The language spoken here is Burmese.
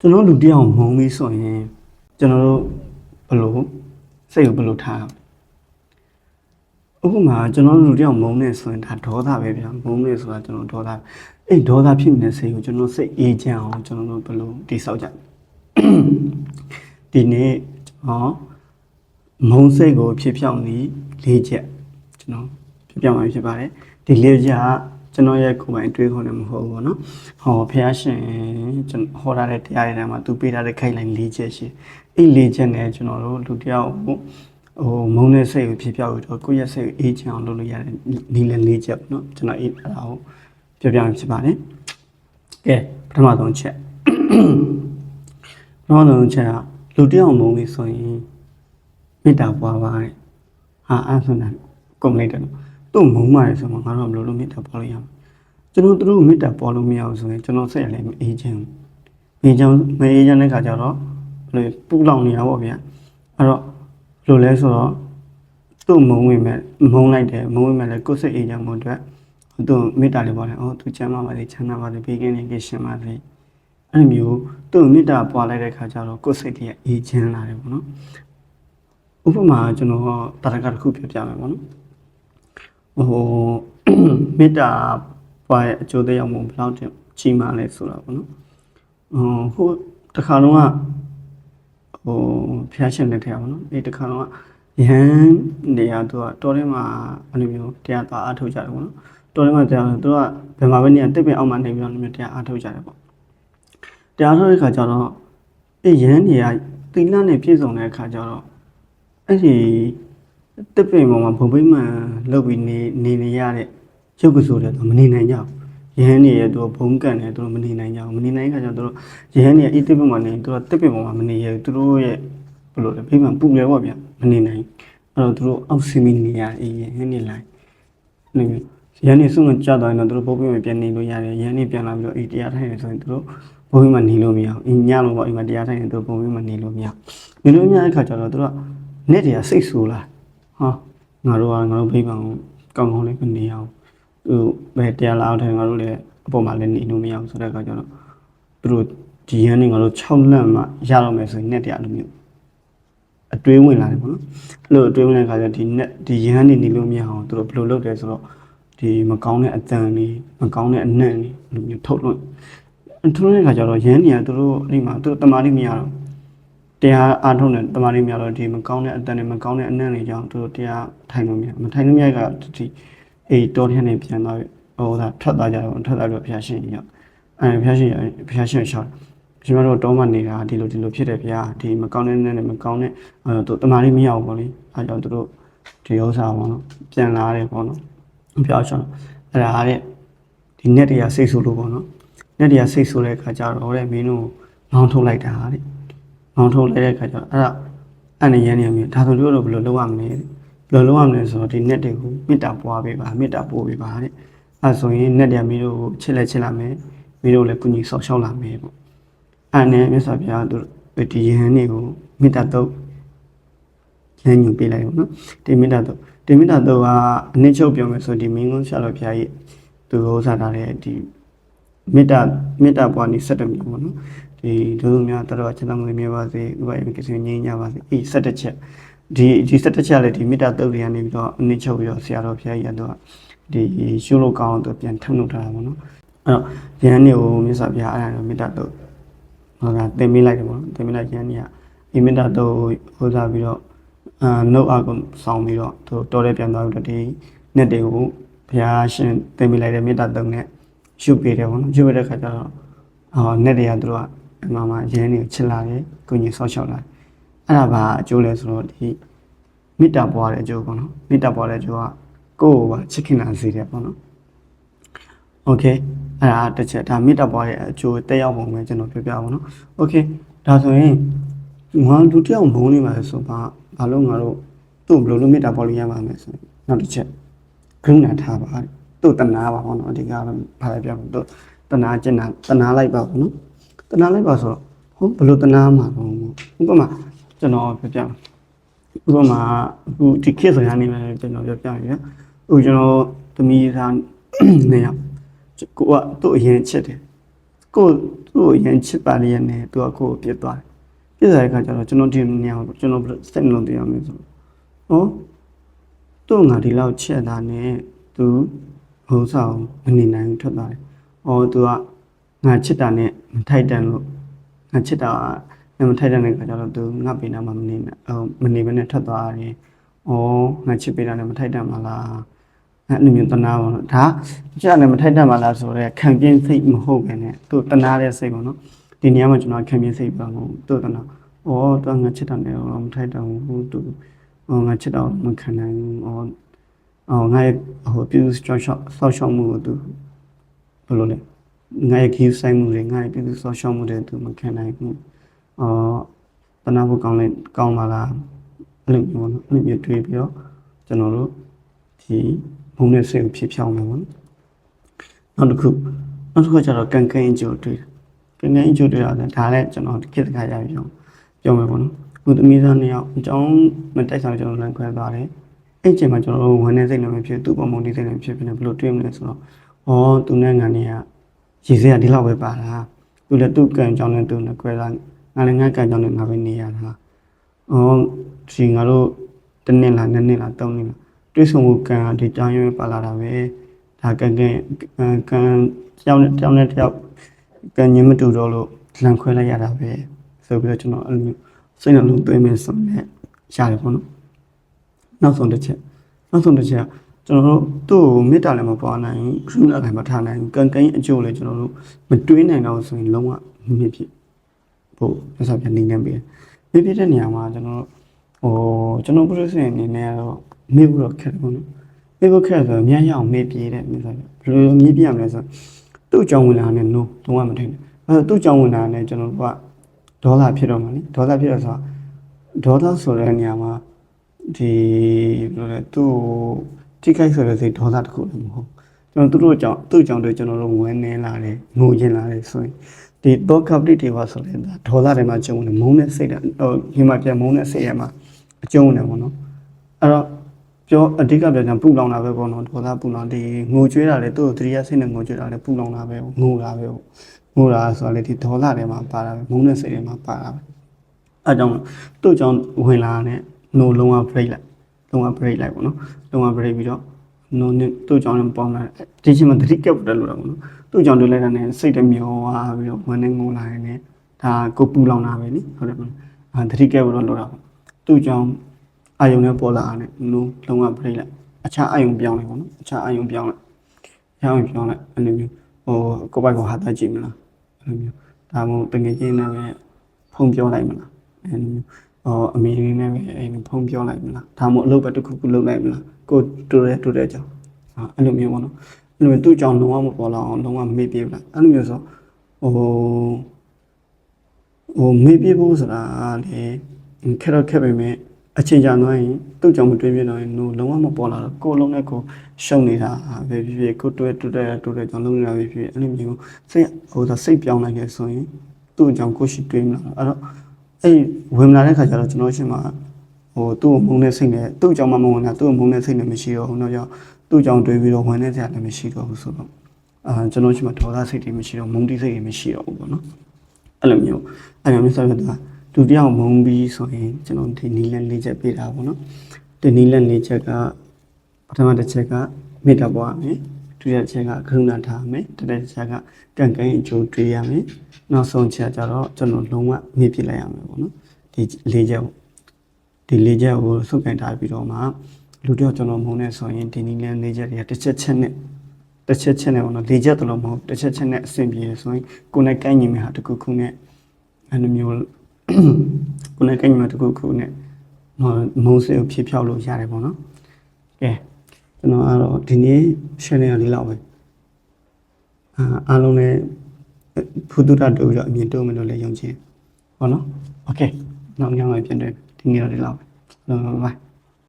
ကျွန်တော်လူတယောက်မုံပြီးဆိုရင်ကျွန်တော်တို့ဘယ်လိုစိတ်ကိုဘယ်လိုထားဥပမာကျွန်တော်လူတယောက်မုံနေဆိုရင်ဒါဒေါသပဲဗျာမုံနေဆိုတာကျွန်တော်ဒေါသအဲ့ဒေါသဖြစ်နေတဲ့စိတ်ကိုကျွန်တော်စိတ်အေးချမ်းအောင်ကျွန်တော်တို့ဘယ်လိုတိဆောက်ကြဒီနေ့မုံစိတ်ကိုဖြစ်ဖြောင်းနေ၄ချက်ကျွန်တော်ဖြစ်ဖြောင်းမှဖြစ်ပါတယ်ဒီ၄ချက်ကကျွန်တော်ရဲ့ကိုယ်ပိုင်တွေးခေါ်နေမှာမဟုတ်ဘူးပေါ့နော်ဖះရှင်ကျွန်တော်ဟောထားတဲ့တရားတွေထဲမှာသူပေးထားတဲ့ခိုင်လိုင်း၄ချက်ရှိအဲ့၄ချက်နဲ့ကျွန်တော်တို့လူတယောက်မုံတဲ့စိတ်ကိုဖြစ်ဖြောင်းပြီးတော့ကိုယ့်ရဲ့စိတ်ကိုအေးချမ်းအောင်လုပ်လို့ရတဲ့ဒီလည်း၄ချက်ပေါ့နော်ကျွန်တော်အဲ့ဒါကိုပြောပြဖြစ်ပါတယ်ကဲပထမဆုံးချက်ပထမဆုံးချက်ကလူတယောက်မုံပြီးဆိုရင်မေတ္တာပွားပါတယ်အဲ့ဆိုတော့ကုန်လိုက်တယ်နော်သူ့မုံမာတယ်ဆိုမှငါတို့ဘယ်လိုမေတ္တာပွားလို့ရမလဲကျွန်တော်တို့မေတ္တာပွားလို့မရဘူးဆိုရင်ကျွန်တော်စိတ်လည်းမအေးချမ်းတဲ့ခါကျတော့ဘယ်လိုပူလောင်နေရပါဗျာအဲ့တော့ဘယ်လိုလဲဆိုတော့သူ့မုံဝင်မဲ့မုံလိုက်တယ်မုံဝင်မဲ့လည်းကိုယ်စိတ်အေးချမ်းမှုအတွက်သူ့မေတ္တာလေးပွားတယ်သူချမ်းသာပါလေချမ်းသာပါလေဘေးကင်းနေကရှင်ပါလေအဲ့လိုမျိုးသူ့မေတ္တာပွားလိုက်တဲ့ခါကျတော့ကိုယ်စိတ်ကြီးအေးချမ်းလာတယ်ပေါ့နော်ဥပမာကျွန်တော်တာရကတစ်ခုပြပြမယ်ပေါ့နော်မေတ္တာပွားရဲ့အကျိုးသက်ရောက်မှုဘယ်လောက်ကြီးမားလဲဆိုတာပေါ့နော်ဟိုတခါတော့ဖျားရှင်လက်ထက်ပါနော်ဒီတခါတော့ရဟန်းနေရာသူကတော်ထဲမှာအဲ့လိုမျိုးတရားသာအားထုတ်ကြတယ်ပေါ့နော်တော်ထဲမှာတရားသူကဘယ်မှာပဲနေရတစ်ပင်အောက်မှာနေပြီးတော့မျိုးတရားအားထုတ်ကြတယ်ပေါ့တရားထုတ်တဲ့ခါကျတော့အဲ့ရဟန်းနေရာသီလနဲ့ပြည့်စုံတဲ့အခါကျတော့အဲ့ဒီတစ်ပင်ပေါ်မှာဘုံပိမှန်လုပ်ပြီးနေရတဲ့ရုပ်ကဆိုတဲ့သူမနေနိုင်ကြဘူးရဟန်းနေရဲ့သူဘုံကန်တယ်သူတို့မနေနိုင်ကြဘူးမနေနိုင်တဲ့ခါကျတော့သူတို့ရဟန်းနေရဲ့အတစ်ပင်မှာနေသူတို့တစ်ပင်ပေါ်မှာမနေရဘူးသူတို့ရဲ့ဘယ်လိုလဲပိမှန်ပူလဲပေါ့ဗျမနေနိုင်အဲ့တော့သူတို့အောက်စီမီနေရအေးရဟန်းနေလိုက်နေရဟန်းနေဆုံးကြတော့ရင်တော့သူတို့ဘုံပိမှန်ပြန်နေလို့ရတယ်ရဟန်းနေပြန်လာပြီးတော့အေးတရားထိုင်နေဆိုရင်သူတို့ဘုံပိမှန်နေလို့မရဘူးအင်းညလို့ပေါ့အိမ်မှာတရားထိုင်နေသူတို့ဘုံပိမှန်နေလို့မရနေလို့မရတဲ့ခါကျတော့သူတို့ကနဲ့တရားစိတ်ဆူလာငါတို့ဘိဗံကိုကောင်းကောင်းလေးမနေအောင်သူဘယ်တရားလာအောင်ထိုင်ငါတို့လည်းအပေါ်မှာလည်းနေလို့မရအောင်ဆိုတဲ့အခါကျတော့သူတို့ဒီရန်နေငါတို့6လက်မှရတော့မယ်ဆိုရင်နဲ့တရားလိုမျိုးအတွင်းဝင်လာတယ်ပေါ့နော်အဲ့လိုအတွင်းဝင်တဲ့အခါကျဒီရန်နေလို့မရအောင်သူတို့ဘယ်လိုလုပ်တယ်ဆိုတော့ဒီမကောင်းတဲ့အတန်တွေမကောင်းတဲ့အနံ့တွေလိုမျိုးထုတ်လွှင့်ထုတ်တဲ့အခါကျတော့ရန်နေကသူတို့အဲ့မှာသူတို့တမာတိမရတော့တရားအားထုတ်နေတမာရီများတော့ဒီမကောင်းတဲ့အတန်နဲ့မကောင်းတဲ့အနံ့တွေကြောင့်သူတို့တရားထိုင်လို့မရမထိုင်လို့မရကဒီတောထဲနေပြန်သွားထွက်သွားကြတယ်ထွက်သွားပြီးဘုရားရှင်ကြီးရောက်ဘုရားရှင်ရှောက်ကျွန်တော်တို့တောမှနေတာဒီလိုဖြစ်တယ်ဗျာဒီမကောင်းတဲ့နံ့နဲ့မကောင်းတဲ့သူတမာရီမရဘူးပေါ့လေအဲကြောင့်သူတို့ဒီဥစ္စာပေါ့နော်ပြန်လာတယ်ပေါ့နော်ဘုရားရှောက်အဲ့ဒါတဲ့ဒီnetတရားစိတ်ဆိုးလို့ပေါ့နော် netတရားစိတ်ဆိုးတဲ့အခါကျတော့တဲ့မင်းတို့ငေါင်းထုတ်လိုက်တာတဲ့ငေါင်းထုတ်လိုက်တဲ့ခါကျတော့အဲ့နဲ့ရန်နေမျိုးဒါဆိုတို့ဘယ်လိုလုပ်ရမလဲဆိုတော့ဒီ net တွေကိုမေတ္တာပွားပေးပါမေတ္တာပို့ပေးပါတဲ့အဲ့ဆိုရင် net တွေမျိုးတို့ချစ်လာမယ်မျိုးတို့လည်းကုညီဆောက်ရှောက်လာမယ်ပေါ့အဲ့နဲ့မြတ်စွာဘုရားတို့ဒီရဟန်းတွေကိုမေတ္တာတော့ရန်ညူပေးလိုက်ပေါ့နော်ဒီမေတ္တာတော့ကအနည်းချုပ်ပြောမယ်ဆိုဒီမင်းကုန်းဆရာတော်ဘုရားကြီးသူဟောစားထားတဲ့ဒီမေတ္တာပွားနေ7မျိုးပေါ့နော်ဒီတို့များတော်ချမ်းသာမှုမြဲပါစေဥပယကိစ္စငြိမ်းကြပါစေအဲ့17ချက်ဒီ17ချက်လည်းဒီမေတ္တာတုတ်တွေကနေပြီးတော့အနည်းချုပ်ပြီးတော့ဆရာတော်ဘုရားကြီးကတော့ဒီရှုလို့ကောင်းအောင်သူပြန်ထုတ်လုပ်ထားတာပေါ့နော်အဲ့တော့ရဟန်းနေကိုမြတ်စွာဘုရားအဲ့ဒါမေတ္တာတုတ်သင်ပေးလိုက်တယ်ပေါ့နော်သင်ပေးလိုက်ရဟန်းနေကဒီမေတ္တာတုတ်ဟောစားပြီးတော့နှုတ်အားကိုဆောင်ပြီးတော့သူတော်တဲ့ပြန်သွားပြီးတော့ဒီnetတွေကိုဘုရားရှင်သင်ပေးလိုက်တဲ့မေတ္တာတုတ်နဲ့ရှုပေးတယ်ပေါ့နော်ရှုပေးတဲ့ခါကျတော့net တွေကသူတို့ကမှရင်းနေချစ်လာတယ်ကိုကြီးဆောက်ရှောက်လာတယ်အဲ့ဒါပါအကျိုးလဲဆိုတော့ဒီမေတ္တာပွားတဲ့အကျိုးပေါ့နော်မေတ္တာပွားတဲ့အကျိုးကကိုယ်ကိုချစ်ခင်လာစေတယ်ပေါ့နော်โอเคအဲ့ဒါတစ်ချက်ဒါမေတ္တာပွားတဲ့အကျိုးတက်ရောက်ပုံပဲကျွန်တော်ပြောပြပါမယ်နော်โอเคဒါဆိုရင်ငါလူတယောက်မုန်းနေပါလေဆိုဘာလို့ငါတို့သူ့ဘယ်လိုမေတ္တာပွားလို့ရပါမယ်ဆိုရင်နောက်တစ်ချက်ကရုဏာထားပါသူ့တနာပါပေါ့နော်အဓိကတော့ဘာလဲပြောသူ့တနာကျင်တာတနာလိုက်ပါပေါ့နော်တနာလိုက်ပါဆိုတော့ဘယ်လိုတနာမှာပေါ့ဥပမာကျွန်တော်ပြောပြဥပမာအခုဒီခေတ်ဆိုရနေမယ်ကျွန်တော်ပြောပြရအောင်ကျွန်တော်သမီးသားနေရကိုကသူ့အရင်ချစ်တယ်ကို သူ့ကိုရန်ချစ်ပါလေနဲ့သူကကိုယ်ကိုပြစ်သွားတယ်ပြစ်သွားတဲ့အခါကျတော့ကျွန်တော်ဒီနေရာကိုကျွန်တော်စိတ်နှလုံးသွင်းအောင်လို့ဆိုဟောသူ့ငါဒီလောက်ချက်တာနဲ့သူဟိုဆောင်မနေနိုင်ဘူးထွက်သွားတယ်ဟောသူကငါချစ်တာနဲ့မထိုက်တန်လို့ငါချစ်တာမထိုက်တဲ့ခါကျတော့သူငါပေးတာမှမနေနဲ့မနေဘဲနဲ့ထွက်သွားတယ်။အော်ငါချစ်ပေးတာလည်းမထိုက်တန်ပါလား။အဲ့လိုမျိုးတနာပါတော့ဒါချစ်တာလည်းမထိုက်တန်ပါလားဆိုတော့ခံပြင်းစိတ်မဟုတ်ပဲနဲ့သူတနာတဲ့စိတ်ပေါ့နော်။ဒီနေရာမှာကျွန်တော်ခံပြင်းစိတ်ပါမို့သူတနာ။အော်သူငါချစ်တာလည်းမထိုက်တန်ဘူးသူငါချစ်တာမခံနိုင်ဘူး။အော်ငါရဲ့ဟိုပြုဆောက်ရှောက်မှုကိုသူဘယ်လိုလဲငါရဲ့ give ဆိုင်မှုတွေငါရဲ့ပြုဆောက်ရှောက်မှုတွေသူမခံနိုင်ဘူး။တနာဖို့ကောင်းပါလားအဲ့လိုမျိုးနော်အဲ့လိုမျိုးတွေးပြီးတော့ကျွန်တော်တို့ဒီဘုံနဲ့စိတ်ကိုဖြစ်ဖြောင်းမယ်ပေါ့နောက်တစ်ခုကျတော့ကန်ကန်အကျိုးတွေးကန်ကန်အကျိုးတွေရတယ်ဒါလည်းကျွန်တော်ခေတ်တခါရပြီးပြောမယ်ပေါ့နော်ခုသမီးသားနှစ်ယောက်အကြောင်းမတိုက်ဆောင်ကျွန်တော်လမ်းခွဲသွားတယ်အဲ့ချိန်မှာကျွန်တော်တို့ဝမ်းနေစိတ်နဲ့မဖြစ်သူ့ပုံမုံဒီစိတ်နဲ့ဖြစ်ဘယ်လိုတွေးမလဲဆိုတော့သူနဲ့ငါနဲ့ကရည်စရာဒီလောက်ပဲပါလားသူလည်းသူ့ကံကြောင်းနဲ့သူနဲ့ခွဲလာငါလည်းငါကံကြောင်းနဲ့ငါပဲနေရတာဒီငါတို့တစ်နှစ်လားနှစ်နှစ်လားသုံးနှစ်လားတွေးဆုံမှုကံဒီတောင်းရွေးပါလာတာပဲဒါကံတယောက်နဲ့တယောက်ကံညင်မတူတော့လို့လန်ခွဲလိုက်ရတာပဲဆိုပြီးတော့ကျွန်တော်အဲ့လိုမျိုးစိတ်နှလုံးသွင်းမယ်ဆိုရင်ရတယ်ပေါ့နော်နောက်ဆုံးတစ်ချက်ကျွန်တော်တို့သူ့ကိုမေတ္တာလည်းမပွားနိုင်ဘူးခရုဏာလည်းမထားနိုင်ဘူးကံအကျိုးလည်းကျွန်တော်တို့မတွေးနိုင်တော့ဆိုရင်လုံးဝမြင့်ဖြစ်ဖို့ဆက်ဆက်ပြန်နေနေပြီမြင့်ဖြစ်တဲ့နေရာမှာကျွန်တော်ပရိသေအနေနဲ့ကတော့မေ့ဖို့တော့ခက်တယ်ပေါ့နော်မေ့ဖို့ခက်ဆိုတော့မြန်ရအောင်မေ့ပြေးတယ်မြင်စားဘယ်လိုမေ့ပြရမလဲဆိုသူ့အကြောင်းဝင်လာနဲ့ no လုံးဝမထိန်ဘူးသူ့အကြောင်းဝင်လာနဲ့ကျွန်တော်တို့ကဒေါသဖြစ်တော့မှာလေဒေါသဖြစ်တော့ဆိုဒေါသဆိုတဲ့နေရာမှာဒီဘယ်လိုလဲသူ့ထိခိုက်ဆိုတဲ့စိတ်ဒေါသတစ်ခုလည်းမဟုတ်ကျွန်တော်သူ့အကြောင်းတွေကျွန်တော်တို့ဝန်းနေလာတယ်ငိုကျင်လာတယ်ဆိုရင်ဒီတော့ complete တွေပါဆိုရင်ဒေါသတွေမှာကျုံနေမုန်းတဲ့စိတ်ဒီမှာပြန်မုန်းတဲ့စိတ်ရမှာအကျုံးနေပေါ့နော်အဲ့တော့ပြောအဓိကပြောချင်ပူလောင်တာပဲပေါ့နော်ဒေါသပူလောင်ဒီငိုကြွေးတာလေသူ့ကိုတတိယစိတ်နဲ့ငိုကြွေးတာလေပူလောင်တာပဲငိုတာပဲငိုတာဆိုတော့လေဒီဒေါသတွေမှာပါတာပဲမုန်းတဲ့စိတ်တွေမှာပါတာပဲအဲ့ကြောင့်သူ့ကြောင့်ဝင်လာတဲ့ no လုံးဝ break လိုက်ပေါ့နော်လုံးဝ break ပြီးတော့ no နဲ့သူ့ကြောင့်လည်းပေါင်းလာဒီချိန်မှာတတိကပ်တယ်လို့တော့ပေါ့နော်သူ့ကြောင့်တွေ့လိုက်တာနဲ့စိတ်တမျောသွားပြီးတော့ဝမ်းနဲ့ငိုလာရင်လည်းဒါကိုပူလောင်တာပဲနိဟုတ်တယ်မလားတတိကပ်လို့တော့လို့တာပေါ့သူ့ကြောင့်အာယုံနဲ့ပေါ်လာတာနဲ့ no လုံးဝ break လိုက်အခြားအာယုံပြောင်းလိုက်ပေါ့နော်အခြားအာယုံပြောင်းလိုက်အဲ့လိုမျိုးကိုပိုက်ကိုဟာတာကြည့်မလားအဲ့လိုမျိုးဒါမှမဟုတ်တကယ်ချင်းနဲ့ပဲဖုံးပြောလိုက်မလားအဲ့လိုမျိုးအမေလေးနဲ့ပဲအဲ့လိုဖုံးပြောလိုက်မလားဒါမှမဟုတ်အလုပ်ပဲတစ်ခုလုပ်လိုက်မလားကိုတူတဲ့ကြောင့်အဲ့လိုမျိုးပေါ့နော်အဲ့လိုမျိုးသူ့ကြောင့်လုံးဝမပေါ်လာအောင်လုံးဝမေ့ပြေးလိုက်အဲ့လိုမျိုးဆိုမေ့ပြေးဖို့ဆိုတာလေခက်တော့ခက်ပေမဲ့အချိန်ကြာသွားရင်သူ့ကြောင့်မတွေးပြတော့ရင်လုံးဝမပေါ်လာတော့ကိုယ်လုံးနဲ့ကိုရှုံနေတာပဲဖြစ်ကိုတွဲကြောင့်လုံးနေတာပဲဖြစ်အဲ့လိုမျိုးစိတ်ပြောင်းလိုက်ခဲ့ဆိုရင်သူ့ကြောင့်ကိုရှိတွေးမလားအဲ့တော့အဲ့ဝင်လာတဲ့ခါကျတော့ကျွန်တော်ရှင်းမှာသူ့ကိုမုန်းတဲ့စိတ်နဲ့သူ့ကြောင့်မမုန်းတာသူ့ကိုမုန်းတဲ့စိတ်နဲ့မရှိတော့ဘူးတော့ကြောင့်သူ့ကြောင့်တွေးပြီးတော့ဝင်နေကြတယ်မရှိတော့ဘူးဆိုတော့ကျွန်တော်ရှင်းမှာဒေါသစိတ်တွေမရှိတော့မုန်းတိစိတ်တွေမရှိတော့ဘူးပေါ့နော်အဲ့လိုမျိုးဆိုတော့ဒုတိယမုံပြီးဆိုရင်ကျွန်တော်ဒီနီလန်၄ချက်ပေးတာပေါ့နော်ဒီနီလန်၄ချက်ကပထမတစ်ချက်ကမေတ္တာပွားမယ်ဒုတိယချက်ကကရုဏာထားမယ်တတိယချက်ကကံကံအကျိုးတွေးရမယ်နောက်ဆုံးချက်ကျတော့ကျွန်တော်လုံးဝမြင့်ပြလိုက်ရမယ်ပေါ့နော်ဒီ၄ချက်ကိုစုပ်ကန်ထားပြီးတော့မှလူတယောက်ကျွန်တော်မုံနဲ့ဆိုရင်ဒီနီလန်၄ချက်တွေကတစ်ချက်နဲ့ပေါ့နော်၄ချက်တလုံးမဟုတ်တစ်ချက်နဲ့အဆင်ပြေဆိုရင်ကိုယ်နဲ့ကိုင်းညီမယ်ဟာတခုခုနဲ့အဲ့လိုမျိုးကိုယ်နဲ့ကိုင်းညီမယ်တခုခုနဲ့မုံစေကိုဖြည့်ဖြောက်လို့ရတယ်ပေါ့နော်ကဲကျွန်တော်ကတော့ဒီနေ့ channel လေးလောက်ပဲအားလုံးလည်းဖူတူတာတို့ရအမြင်တိုးမယ်လို့လည်းယုံကြည်ပေါ့နော်โอเคနောက်ညောင်းပြန်တွေ့ဒီနေ့တော့ဒီလောက်ပဲဘိုင်